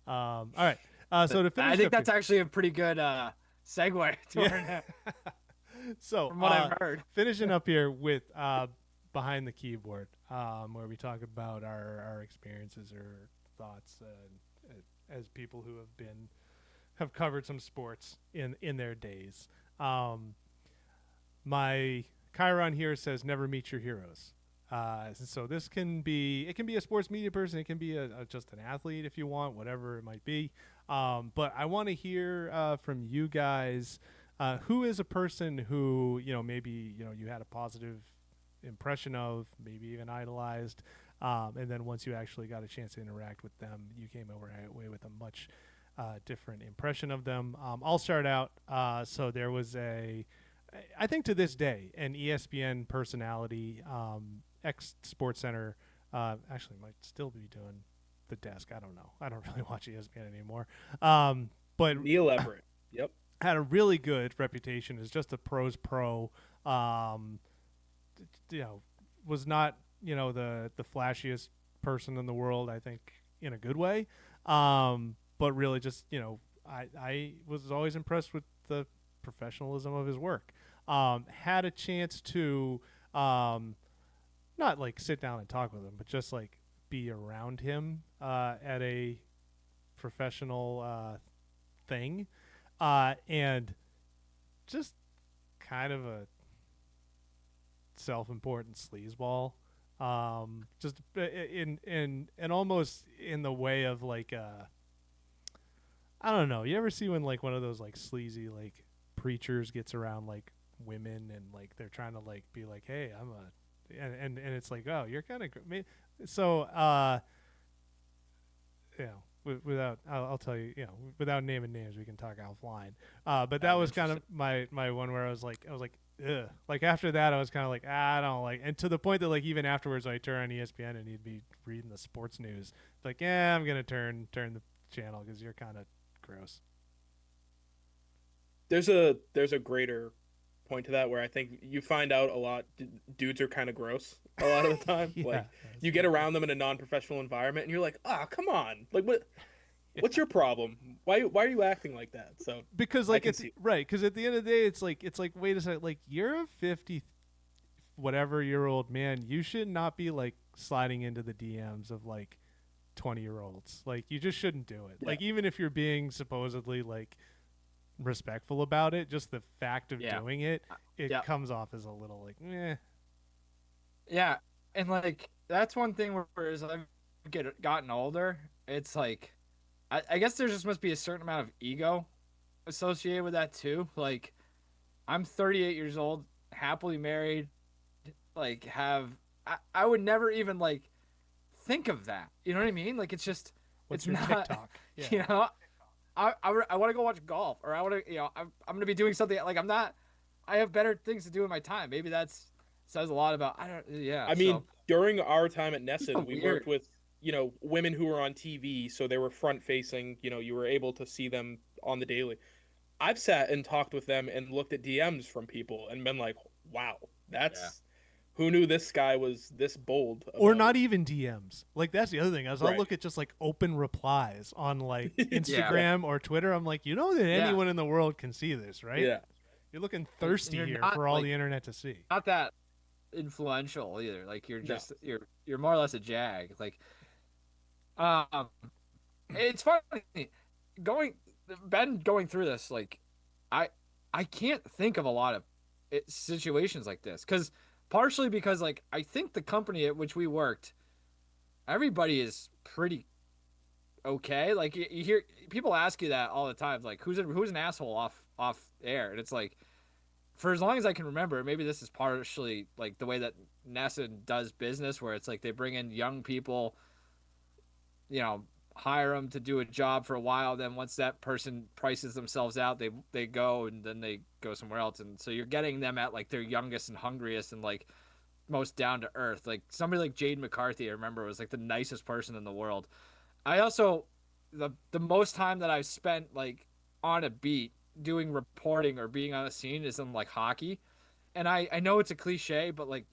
All right. So to I finish think up that's here, actually a pretty good segue to yeah. our, So from what I've heard. finishing up here with behind the keyboard, where we talk about our experiences or thoughts as people who have covered some sports in their days. Um, my Chiron here says never meet your heroes. So this can be it can be a sports media person, it can be just an athlete if you want, whatever it might be. But I want to hear from you guys. Who is a person who maybe you had a positive impression of, maybe even idolized, and then once you actually got a chance to interact with them, you came away with a much different impression of them. I'll start out. So there was I think to this day, an ESPN personality, ex Sports Center, actually might still be doing the desk. I don't know. I don't really watch ESPN anymore. But Neil Everett. Yep. had a really good reputation as just a pros pro. Um, you know, was not the flashiest person in the world. I think in a good way, but really just I was always impressed with the professionalism of his work. Had a chance to not like sit down and talk with him, but just like be around him at a professional thing, and just kind of a self-important sleazeball. Just in almost in the way of like I don't know. You ever see when like one of those like sleazy like preachers gets around like women and like they're trying to like be like, hey, I'm a and it's like, oh, you're kind of so without I'll tell you, without naming names, we can talk offline. But that I'm was kind of interested. my one where I was like, ugh. Like after that, I was kind of like, I don't like, and to the point that like even afterwards, I turn on ESPN and he'd be reading the sports news, like, yeah, I'm gonna turn the channel because you're kind of gross. There's a greater point to that where I think you find out a lot dudes are kind of gross a lot of the time. Yeah, Like that's you get true. around them in a non-professional environment and you're like, "Ah, come on. Like what's Yeah. your problem? Why are you acting like that?" So Because I like can at the see. right, because at the end of the day, it's like wait a second, like you're a 50 whatever year old man, you should not be like sliding into the DMs of like 20-year olds. Like you just shouldn't do it. Yeah. Like even if you're being supposedly like respectful about it, just the fact of Yeah. doing it, it Yeah. comes off as a little like, eh. Yeah. And like that's one thing where as I've gotten older, it's like I guess there just must be a certain amount of ego associated with that too. Like I'm 38 years old, happily married, like have I would never even like think of that. You know what I mean? Like it's just What's it's your not TikTok? you Yeah. know I want to go watch golf or I want to I'm going to be doing something like I'm not I have better things to do in my time. Maybe that's says a lot about I don't yeah, I so mean, during our time at it's so Nesson, we worked weird. with, women who were on TV, so they were front facing, you were able to see them on the daily. I've sat and talked with them and looked at DMs from people and been like, wow, Yeah. that's who knew this guy was this bold Or about not even DMs. Like that's the other thing. As I'll right. look at just like open replies on like Yeah. Yeah. Instagram or Twitter, I'm like, you know that Yeah. anyone in the world can see this, right? Yeah. You're looking And thirsty you're here not for all like the internet to see. not that influential either. Like you're No. just you're more or less a jag. Like um it's funny going Ben going through this like I I can't think of a lot of situations like this because partially because like I think the company at which we worked everybody is pretty okay like you hear people ask you that all the time like who's an asshole off air and it's like for as long as I can remember maybe this is partially like the way that NASA does business where it's like they bring in young people you know, hire them to do a job for a while. Then once that person prices themselves out, they go and then they go somewhere else. And so you're getting them at like their youngest and hungriest and like most down to earth. Like somebody like Jade McCarthy, I remember was like the nicest person in the world. I also the most time that I've spent like on a beat doing reporting or being on a scene is in like hockey. And I know it's a cliche, but like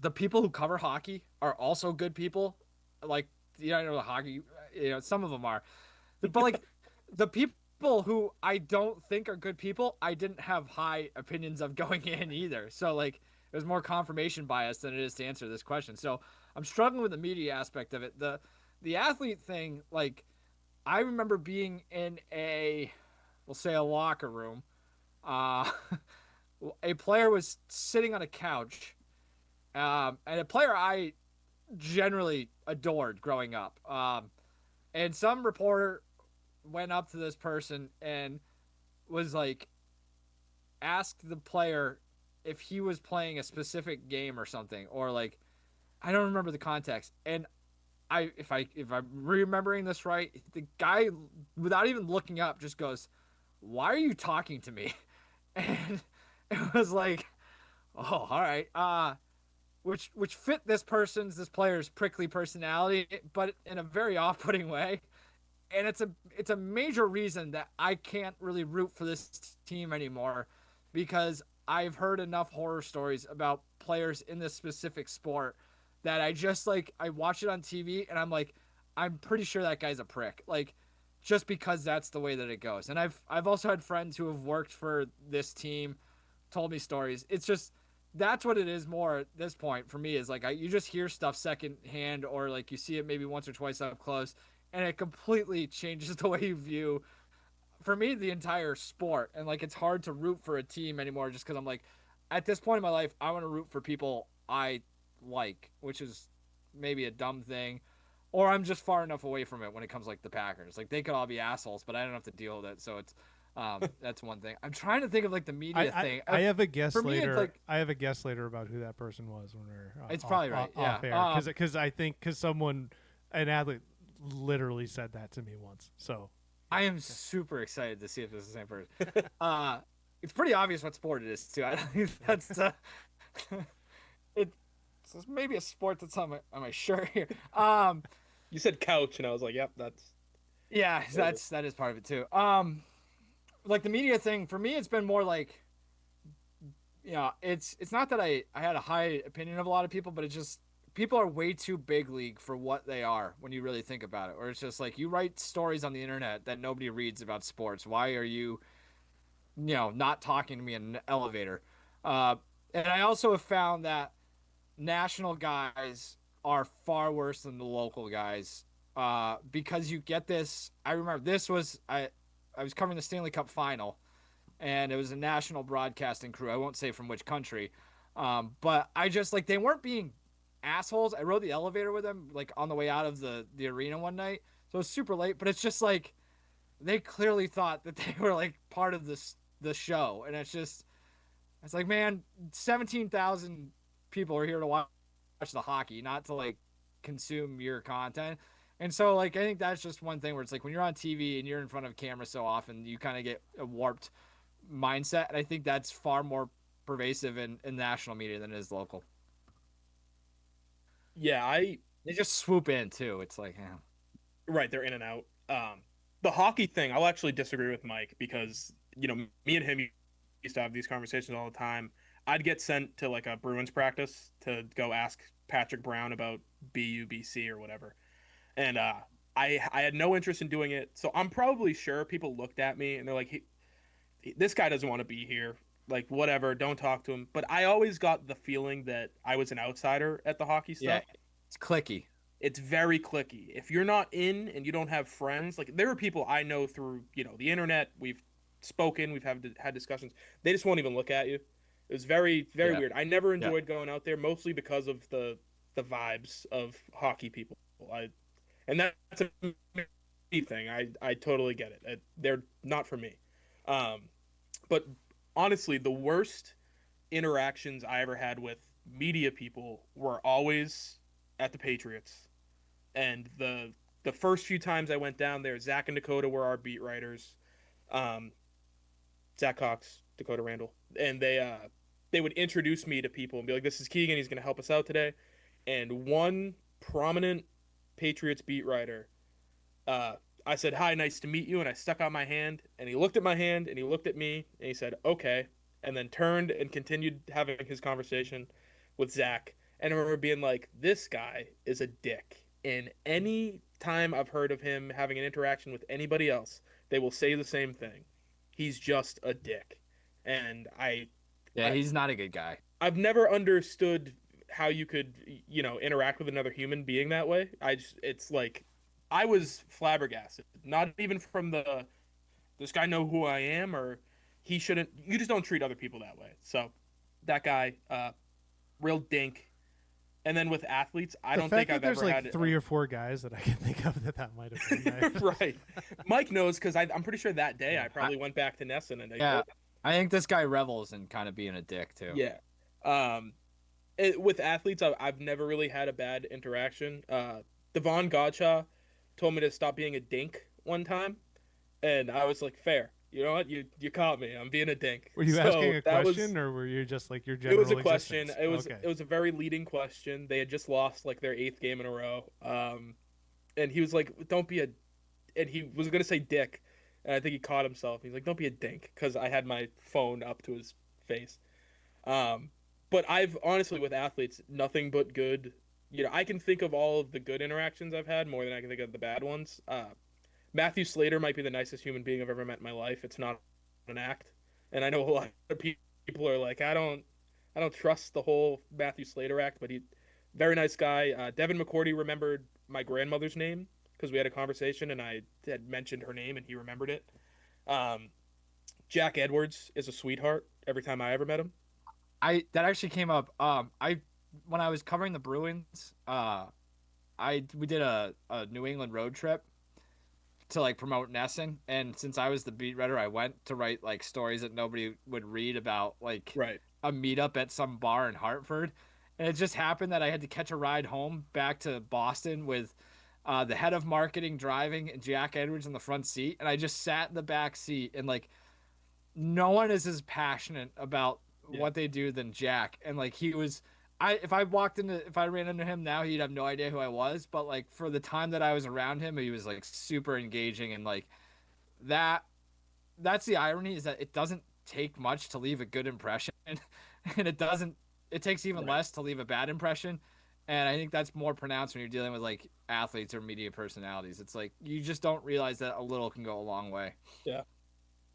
the people who cover hockey are also good people. Like you know, hockey, some of them are. But like the people who I don't think are good people, I didn't have high opinions of going in either. So like there's more confirmation bias than it is to answer this question. So I'm struggling with the media aspect of it. The athlete thing, like I remember being in we'll say a locker room. Uh, a player was sitting on a couch, and a player I generally adored growing up. And some reporter went up to this person and was like, asked the player if he was playing a specific game or something, or like, I don't remember the context. And if I'm remembering this right, the guy, without even looking up, just goes, "Why are you talking to me?" And it was like, "Oh, all right." Which fit this player's prickly personality, but in a very off-putting way. And it's a major reason that I can't really root for this team anymore, because I've heard enough horror stories about players in this specific sport that I just like I watch it on TV and I'm like, I'm pretty sure that guy's a prick. Like just because that's the way that it goes. And I've also had friends who have worked for this team told me stories. It's just that's what it is more at this point for me is like you just hear stuff secondhand, or like you see it maybe once or twice up close, and it completely changes the way you view, for me, the entire sport. And like it's hard to root for a team anymore just because I'm like, at this point in my life, I want to root for people I like, which is maybe a dumb thing, or I'm just far enough away from it when it comes like the Packers. Like they could all be assholes, but I don't have to deal with it. So it's that's one thing. I'm trying to think of like the media thing. I have a guess For me, it's later. like I have a guess later about who that person was when we're it's probably right. Yeah. off air, because I think an athlete literally said that to me once. So I am super excited to see if it's the same person. It's pretty obvious what sport it is too. I think that's it's maybe a sport that's on my shirt here. You said couch, and I was like, "Yep, that's." Yeah, that is part of it too. Like the media thing for me, it's been more like, it's not that I had a high opinion of a lot of people, but it's just people are way too big league for what they are when you really think about it. Or it's just like you write stories on the internet that nobody reads about sports. Why are you, not talking to me in an elevator? And I also have found that national guys are far worse than the local guys, because you get this. I remember this was I was covering the Stanley Cup final, and it was a national broadcasting crew. I won't say from which country, but I just like they weren't being assholes. I rode the elevator with them like on the way out of the arena one night, so it was super late. But it's just like they clearly thought that they were like part of the show, and it's like, man, 17,000 people are here to watch the hockey, not to like consume your content. And so like I think that's just one thing where it's like when you're on TV and you're in front of camera so often, you kind of get a warped mindset, and I think that's far more pervasive in national media than it is local. Yeah, They just swoop in too. It's like, right, they're in and out. The hockey thing, I'll actually disagree with Mike because me and him used to have these conversations all the time. I'd get sent to like a Bruins practice to go ask Patrick Brown about BUBC or whatever, and I had no interest in doing it. So I'm probably sure people looked at me and they're like, this guy doesn't want to be here. Like, whatever, don't talk to him. But I always got the feeling that I was an outsider at the hockey yeah, stuff. it's clicky. It's very clicky. If you're not in and you don't have friends, like there are people I know through, the internet, we've spoken, we've had discussions. They just won't even look at you. It was very, very weird. I never enjoyed going out there, mostly because of the vibes of hockey people. And that's a me thing. I totally get it. They're not for me. But honestly, the worst interactions I ever had with media people were always at the Patriots. And the first few times I went down there, Zach and Dakota were our beat writers. Zach Cox, Dakota Randall, and they would introduce me to people and be like, "This is Keagan. He's going to help us out today." And one prominent Patriots beat writer, I said, "Hi, nice to meet you," and I stuck out my hand, and he looked at my hand, and he looked at me, and he said, "Okay," and then turned and continued having his conversation with Zach. And I remember being like, "This guy is a dick." and any time I've heard of him having an interaction with anybody else, they will say the same thing. He's just a dick. And Yeah, I he's not a good guy. I've never understood how you could, interact with another human being that way. It's like I was flabbergasted. Not even from the this guy know who I am, or he shouldn't. You just don't treat other people that way. So that guy, real dink. And then with athletes, I The don't fact think that I've there's ever like had three or four guys that I can think of that might have been there. right. Mike knows because I'm pretty sure that day Yeah. I probably went back to Nesson and I Yeah, told I think this guy revels in kind of being a dick too. yeah. Um, with athletes, I've never really had a bad interaction. Devon Godshaw told me to stop being a dink one time, and I was like, fair. You know what? You caught me. I'm being a dink. Were you So asking a that question, was or were you just like your it was general a question. existence? It Okay. was a very leading question. They had just lost like their eighth game in a row. And he was like, "Don't be a," and he was gonna say dick, and I think he caught himself. He's like, "Don't be a dink," because I had my phone up to his face. Um, but I've honestly with athletes nothing but good. I can think of all of the good interactions I've had more than I can think of the bad ones. Matthew Slater might be the nicest human being I've ever met in my life. It's not an act, and I know a lot of people are like, I don't trust the whole Matthew Slater act, but he, very nice guy. Devin McCourty remembered my grandmother's name because we had a conversation and I had mentioned her name and he remembered it. Um, Jack Edwards is a sweetheart. Every time I ever met him, I that actually came up. I when I was covering the Bruins, we did a New England road trip to like promote Nesson, and since I was the beat writer, I went to write like stories that nobody would read about like right? a meetup at some bar in Hartford. And it just happened that I had to catch a ride home back to Boston with the head of marketing driving and Jack Edwards in the front seat, and I just sat in the back seat, and like no one is as passionate about Yeah, what they do than Jack. And like he was if I ran into him now, he'd have no idea who I was. But like for the time that I was around him, he was like super engaging and like that that's the irony is that it doesn't take much to leave a good impression and it takes even right. less to leave a bad impression. And I think that's more pronounced when you're dealing with like athletes or media personalities. It's like you just don't realize that a little can go a long way. Yeah.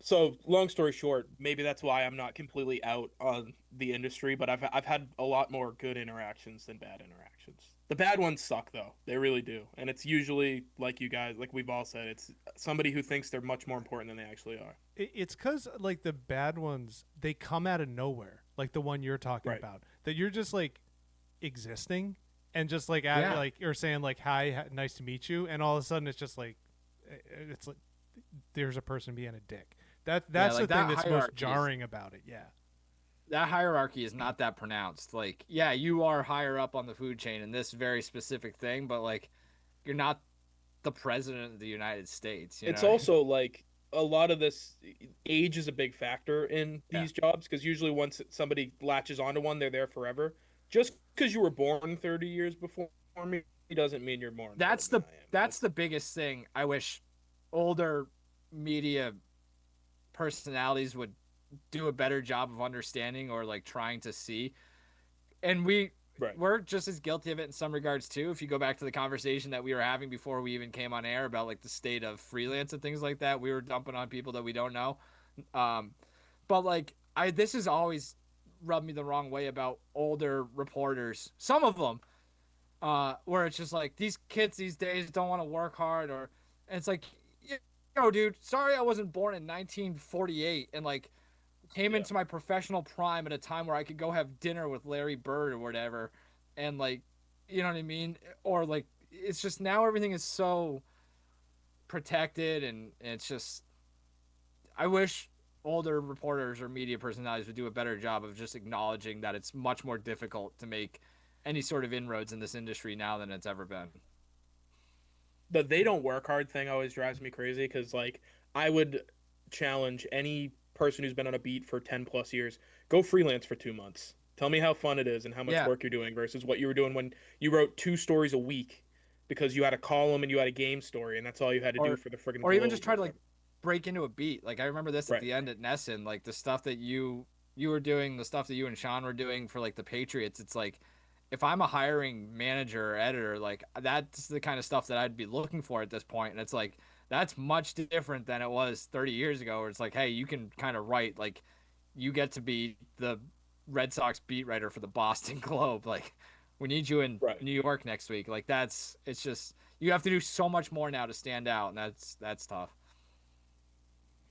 So long story short, maybe that's why I'm not completely out on the industry, but I've had a lot more good interactions than bad interactions. The bad ones suck though. They really do. And it's usually like you guys, like we've all said, it's somebody who thinks they're much more important than they actually are. It's because like the bad ones, they come out of nowhere. Like the one you're talking Right. about, that you're just like existing and just like Yeah. like you're saying like hi, nice to meet you, and all of a sudden it's just like it's like there's a person being a dick. That's like the thing that that's most hierarchy is- jarring about it. Yeah. That hierarchy is not that pronounced. Like, yeah, you are higher up on the food chain in this very specific thing, but like you're not the president of the United States, you It's know? also like a lot of this age is a big factor in Yeah. these jobs because usually once somebody latches onto one, they're there forever. Just because you were born 30 years before me doesn't mean you're more important That's than the I am. that's the biggest thing. I wish older media personalities would do a better job of understanding or like trying to see. And Right. we're just as guilty of it in some regards too. If you go back to the conversation that we were having before we even came on air about like the state of freelance and things like that, we were dumping on people that we don't know. Um, but like this has always rubbed me the wrong way about older reporters. Some of them, where it's just like these kids these days don't want to work hard, or and it's like, dude, sorry I wasn't born in 1948 and like came Yeah. into my professional prime at a time where I could go have dinner with Larry Bird or whatever, and like, you know what I mean? Or like, it's just now everything is so protected, and it's just, I wish older reporters or media personalities would do a better job of just acknowledging that it's much more difficult to make any sort of inroads in this industry now than it's ever been. The they don't work hard thing always drives me crazy because like I would challenge any person who's been on a beat for 10 plus years, go freelance for 2 months. Tell me how fun it is and how much Yeah, work you're doing versus what you were doing when you wrote two stories a week because you had a column and you had a game story and that's all you had to do or for the friggin' or even Globe just or try to like whatever. break into a beat. Like I remember this at Right. the end at Nesson, like the stuff that you were doing, the stuff that you and Sean were doing for like the Patriots. It's like if I'm a hiring manager or editor, like that's the kind of stuff that I'd be looking for at this point. And it's like that's much different than it was 30 years ago, where it's like, hey, you can kind of write, like you get to be the Red Sox beat writer for the Boston Globe. Like we need you in Right. New York next week. Like it's just you have to do so much more now to stand out, and that's tough.